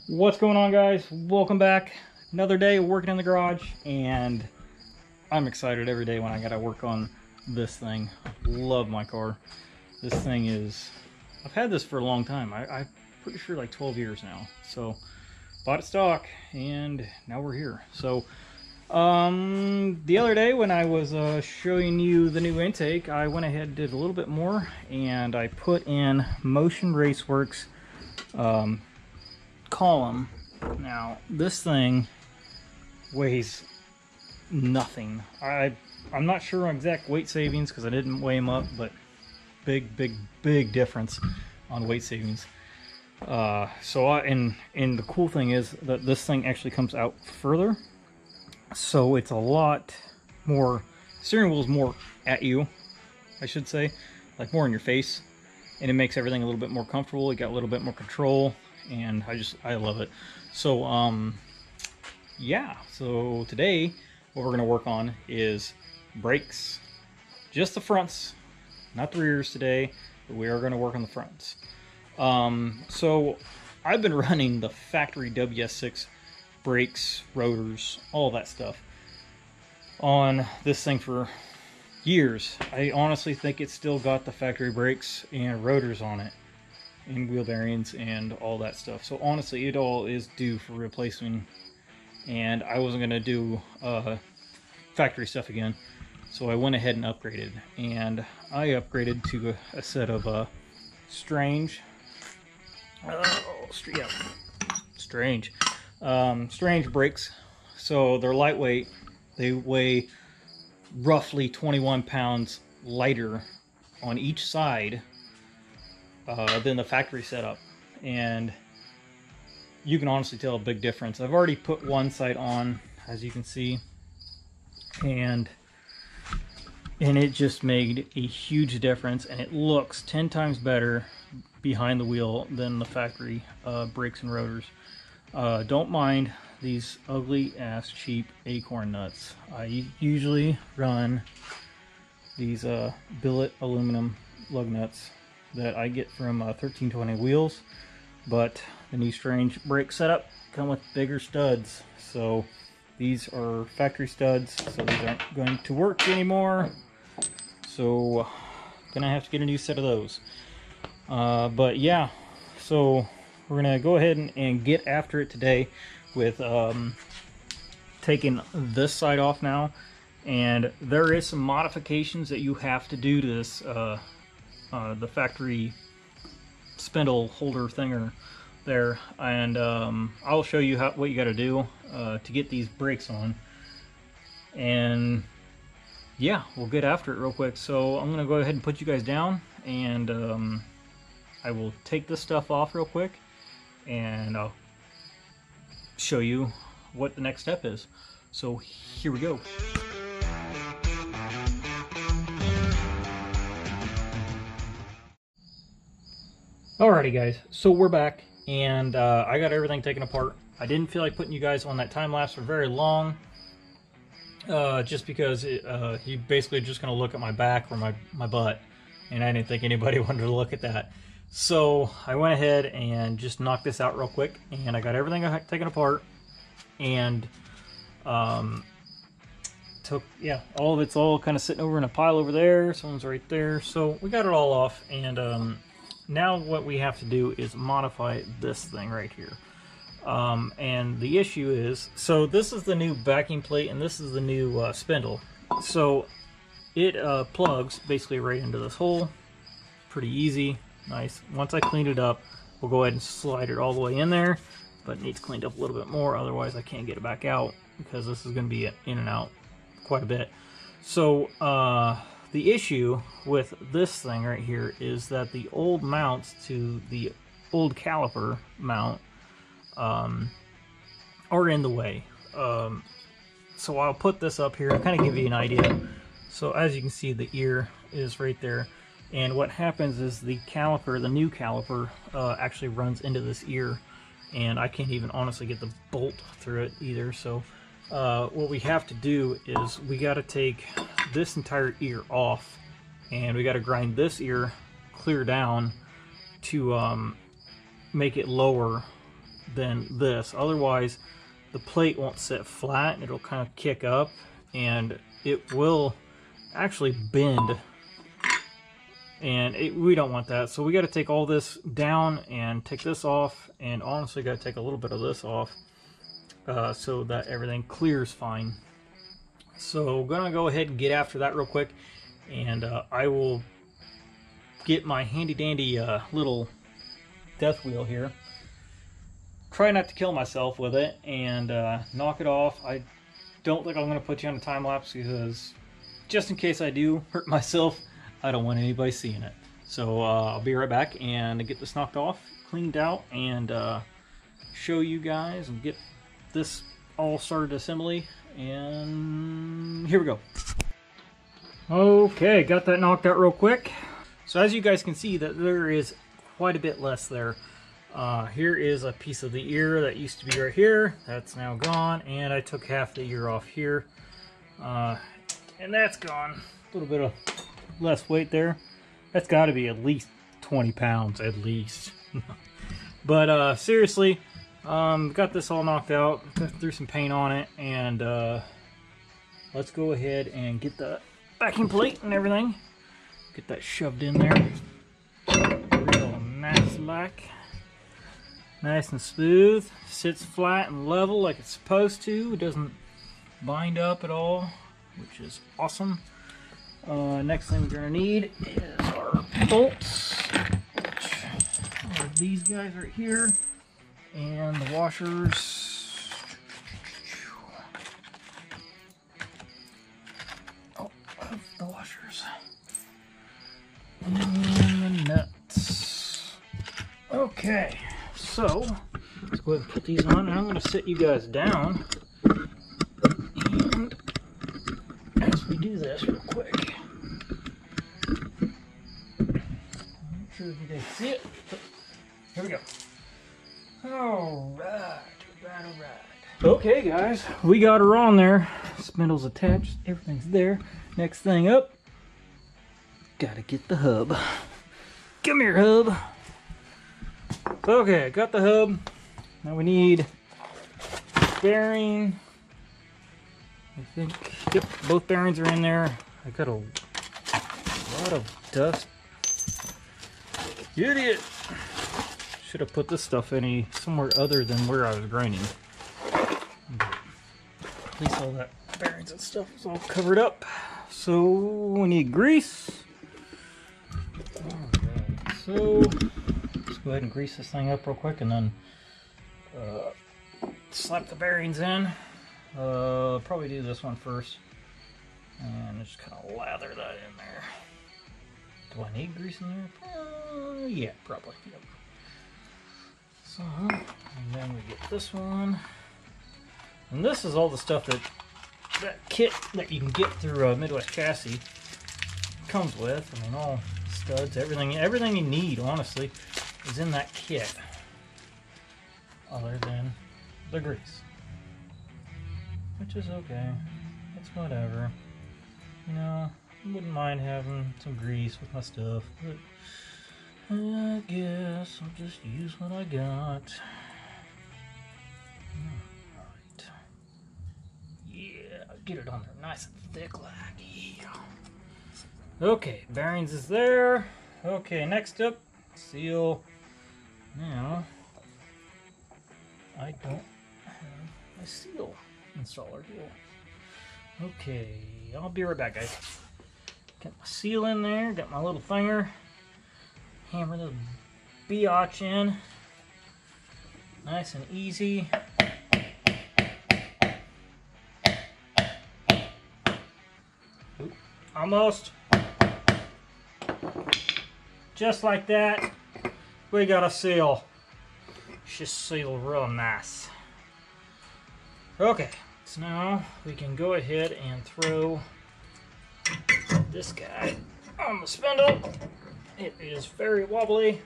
What's going on, guys? Welcome back. Another day working in the garage, and I'm excited every day when I gotta work on this thing. Love my car. This thing is, I've had this for a long time. I'm pretty sure like 12 years now. So bought it stock, and now we're here. So the other day when I was showing you the new intake, I went ahead and did a little bit more, and I put in Motion Raceworks column. Now this thing weighs nothing. I'm not sure on exact weight savings because I didn't weigh them up, but big difference on weight savings. And the cool thing is that this thing actually comes out further, so it's a lot more, steering wheel is more at you, I should say, like more in your face, and it makes everything a little bit more comfortable. You got a little bit more control, and I love it. So yeah, so today what we're going to work on is brakes, just the fronts, not the rears today, but we are going to work on the fronts. So I've been running the factory WS6 brakes, rotors, all that stuff on this thing for years. I honestly think it's still got the factory brakes and rotors on it, and wheel bearings and all that stuff. So honestly, it all is due for replacement, and I wasn't going to do factory stuff again, so I went ahead and upgraded. And I upgraded to a set of Strange brakes. So they're lightweight. They weigh roughly 21 pounds lighter on each side than the factory setup, and you can honestly tell a big difference. I've already put one side on, as you can see, and it just made a huge difference, and it looks 10 times better behind the wheel than the factory brakes and rotors. Don't mind these ugly ass cheap Acorn nuts. I usually run these billet aluminum lug nuts that I get from 1320 Wheels, but the new Strange brake setup come with bigger studs. So these are factory studs, so these aren't going to work anymore. So gonna have to get a new set of those. But yeah, so we're gonna go ahead and get after it today with taking this side off now. And there is some modifications that you have to do to this the factory spindle holder thinger there, and I'll show you what you got to do to get these brakes on. And yeah, we'll get after it real quick. So I'm gonna go ahead and put you guys down, and I will take this stuff off real quick, and I'll show you what the next step is. So here we go. Alrighty guys, so we're back, and I got everything taken apart. I didn't feel like putting you guys on that time lapse for very long, just because you basically just gonna look at my back or my butt, and I didn't think anybody wanted to look at that. So I went ahead and just knocked this out real quick, and I got everything taken apart, and all of it's all kind of sitting over in a pile over there. Someone's right there. So we got it all off, and now what we have to do is modify this thing right here. And the issue is, so this is the new backing plate, and this is the new spindle. So it plugs basically right into this hole. Pretty easy, nice. Once I cleaned it up, we'll go ahead and slide it all the way in there, but it needs cleaned up a little bit more, otherwise I can't get it back out, because this is going to be in and out quite a bit. So the issue with this thing right here is that the old mounts to the old caliper mount are in the way. So I'll put this up here and kind of give you an idea. So as you can see, the ear is right there, and what happens is the caliper, the new caliper, actually runs into this ear, and I can't even honestly get the bolt through it either. So what we have to do is we got to take this entire ear off, and we got to grind this ear clear down to make it lower than this. Otherwise, the plate won't sit flat and it'll kind of kick up and it will actually bend. And we don't want that. So we got to take all this down and take this off. And honestly, got to take a little bit of this off so that everything clears fine. So gonna go ahead and get after that real quick. And I will get my handy dandy little death wheel here. Try not to kill myself with it and knock it off. I don't think I'm going to put you on a time lapse because just in case I do hurt myself, I don't want anybody seeing it. So I'll be right back and get this knocked off, cleaned out, and show you guys and get this all started assembly. And here we go. Okay, got that knocked out real quick. So as you guys can see, that there is quite a bit less there. Here is a piece of the ear that used to be right here. That's now gone, and I took half the ear off here. And that's gone. A little bit of less weight there. That's got to be at least 20 pounds, at least. But seriously, got this all knocked out, threw some paint on it, and let's go ahead and get the backing plate and everything. Get that shoved in there. Real nice like. Nice and smooth. Sits flat and level like it's supposed to. It doesn't bind up at all, which is awesome. Next thing we're going to need is our bolts, which are these guys right here, and the washers. Oh, the washers. And the nuts. Okay, so let's go ahead and put these on, and I'm going to sit you guys down. And as we do this real quick, I'm not sure if you guys see it, but here we go. Alright. Okay guys, we got her on there. Spindle's attached, everything's there. Next thing up, gotta get the hub. Come here, hub. Okay, got the hub. Now we need bearing. I think, yep, both bearings are in there. I got a lot of dust. You idiot! Should have put this stuff somewhere other than where I was grinding. At least all that bearings and stuff is all covered up. So we need grease. Alright, so let's go ahead and grease this thing up real quick and then slap the bearings in. Probably do this one first and just kind of lather that in there. Do I need grease in there? Yeah, probably. Yep. So, and then we get this one, and this is all the stuff that kit that you can get through Midwest Chassis comes with. I mean, all studs, everything you need, honestly, is in that kit, other than the grease. Which is okay. It's whatever. You know, I wouldn't mind having some grease with my stuff, but I guess I'll just use what I got. Alright. Yeah, get it on there nice and thick like, yeah. Okay, bearings is there. Okay, next up, seal. Now, I don't have a seal installer deal. Okay, I'll be right back, guys. Got my seal in there, got my little finger. Hammer the biatch in. Nice and easy. Oop, almost. Just like that, we got a seal. Just seal real nice. Okay, so now we can go ahead and throw this guy on the spindle. It is very wobbly,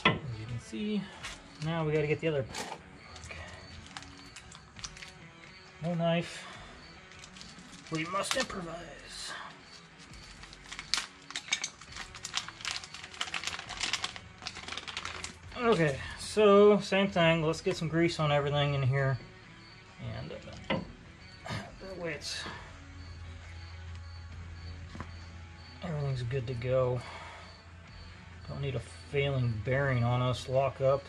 as you can see. Now we got to get the other. No knife. We must improvise. Okay, so same thing. Let's get some grease on everything in here, and that way everything's good to go. Don't need a failing bearing on us. Lock up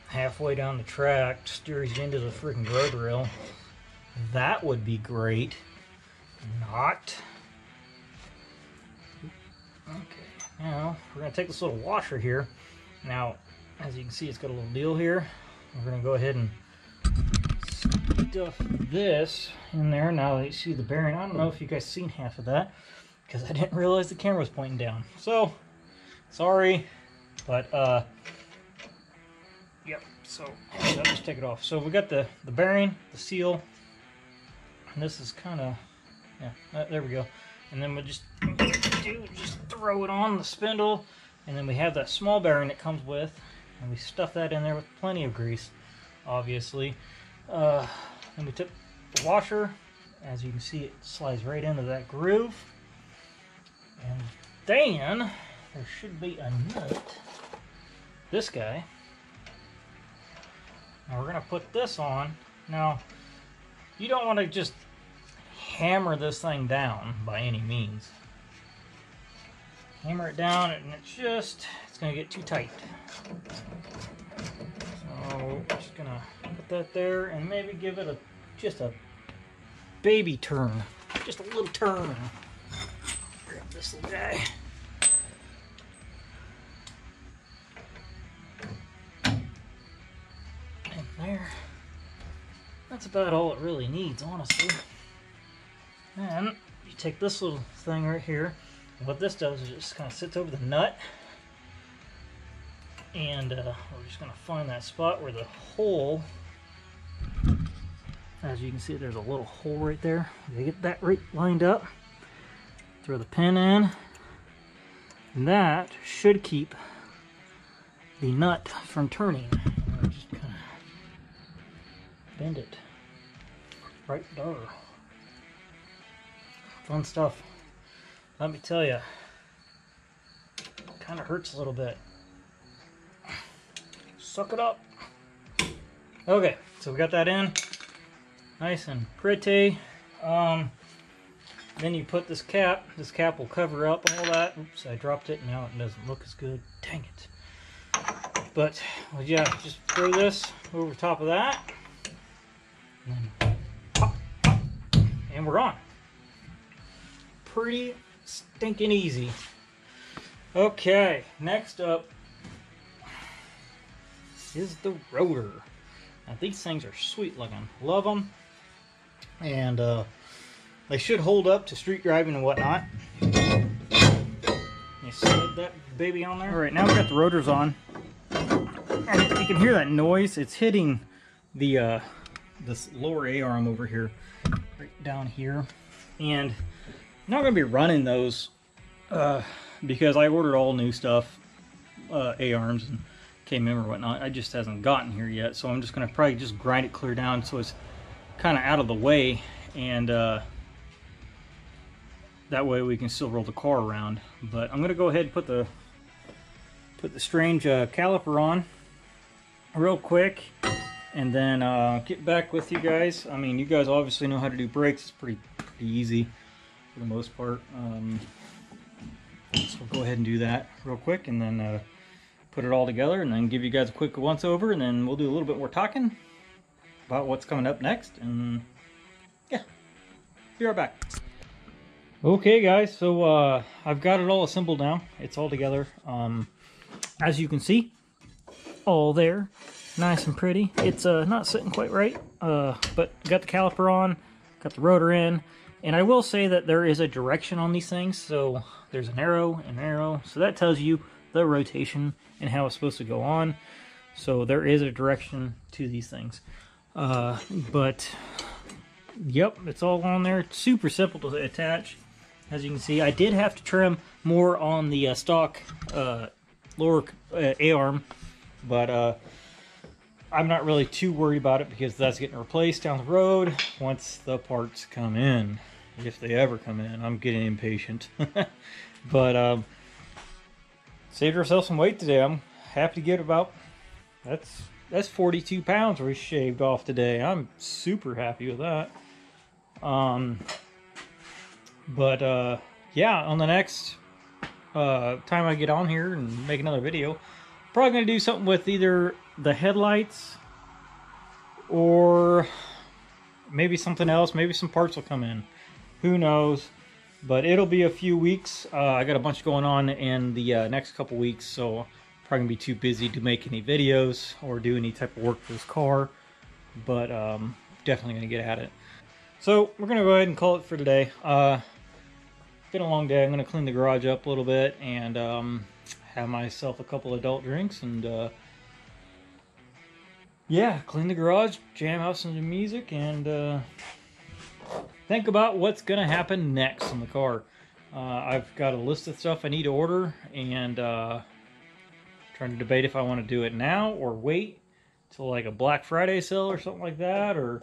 halfway down the track, steers you into the freaking guardrail. That would be great. Not. Okay, now we're going to take this little washer here. Now, as you can see, it's got a little deal here. We're going to go ahead and stuff this in there. Now that you see the bearing, I don't know if you guys seen half of that because I didn't realize the camera was pointing down. So, sorry, but yep. So I'll just take it off. So we got the bearing, the seal, and this is kind of, yeah, there we go. And then we just throw it on the spindle, and then we have that small bearing that comes with, and we stuff that in there with plenty of grease, obviously. And we took the washer. As you can see, it slides right into that groove. And then there should be a nut. This guy. Now we're going to put this on. Now, you don't want to just hammer this thing down by any means. Hammer it down and it's going to get too tight. So we're just going to put that there and maybe give it just a baby turn. Just a little turn. Grab this little guy. And there. That's about all it really needs, honestly. And you take this little thing right here. And what this does is it just kind of sits over the nut. And we're just going to find that spot where the hole, as you can see, there's a little hole right there. You get that right lined up. Throw the pin in. And that should keep the nut from turning. And just kind of bend it right there. Fun stuff. Let me tell you, kind of hurts a little bit. Suck it up. Okay, so we got that in, nice and pretty. Then you put this cap. This cap will cover up all that. Oops, I dropped it. Now it doesn't look as good. Dang it. But well, yeah, just throw this over top of that, and then pop, pop, and we're on. Pretty stinking easy. Okay, next up is the rotor. Now these things are sweet looking. Love them. And they should hold up to street driving and whatnot. You slid that baby on there. Alright, now we got the rotors on. And you can hear that noise. It's hitting the this lower A-arm over here. Right down here. And I'm not going to be running those because I ordered all new stuff. A-arms and KMM or whatnot. I just hasn't gotten here yet, so I'm just going to probably just grind it clear down so it's kind of out of the way, and that way we can still roll the car around. But I'm going to go ahead and put the strange caliper on real quick, and then get back with you guys. I mean, you guys obviously know how to do brakes. It's pretty easy for the most part. So we'll go ahead and do that real quick, and then put it all together, and then give you guys a quick once over, and then we'll do a little bit more talking about what's coming up next, and yeah, be right back. Okay guys, so I've got it all assembled now. It's all together. As you can see, all there, nice and pretty. It's not sitting quite right, but got the caliper on, got the rotor in, and I will say that there is a direction on these things. So there's an arrow, so that tells you the rotation and how it's supposed to go on. So there is a direction to these things. But yep, it's all on there. It's super simple to attach. As you can see, I did have to trim more on the stock lower A-arm, but I'm not really too worried about it because that's getting replaced down the road once the parts come in, if they ever come in. I'm getting impatient. But saved ourselves some weight today. I'm happy to get about That's 42 pounds we shaved off today. I'm super happy with that. Yeah, on the next time I get on here and make another video, probably gonna do something with either the headlights or maybe something else. Maybe some parts will come in. Who knows? But it'll be a few weeks. I got a bunch going on in the next couple weeks, so probably gonna be too busy to make any videos or do any type of work for this car. But definitely gonna get at it. So we're gonna go ahead and call it for today. Been a long day. I'm gonna clean the garage up a little bit and have myself a couple adult drinks and yeah, clean the garage, jam out some music, and think about what's gonna happen next on the car. I've got a list of stuff I need to order, and trying to debate if I want to do it now or wait till like a Black Friday sale or something like that, or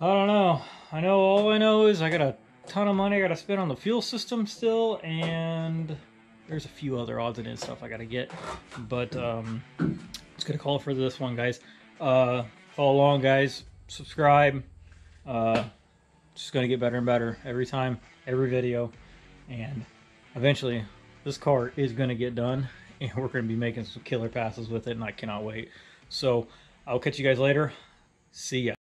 I don't know. All I know is I got a ton of money I gotta spend on the fuel system still, and there's a few other odds and ends stuff I gotta get. But just gonna call it for this one, guys. Follow along, guys. Subscribe. Just gonna get better and better every time, every video, and eventually this car is gonna get done, and we're gonna be making some killer passes with it, and I cannot wait. So I'll catch you guys later. See ya.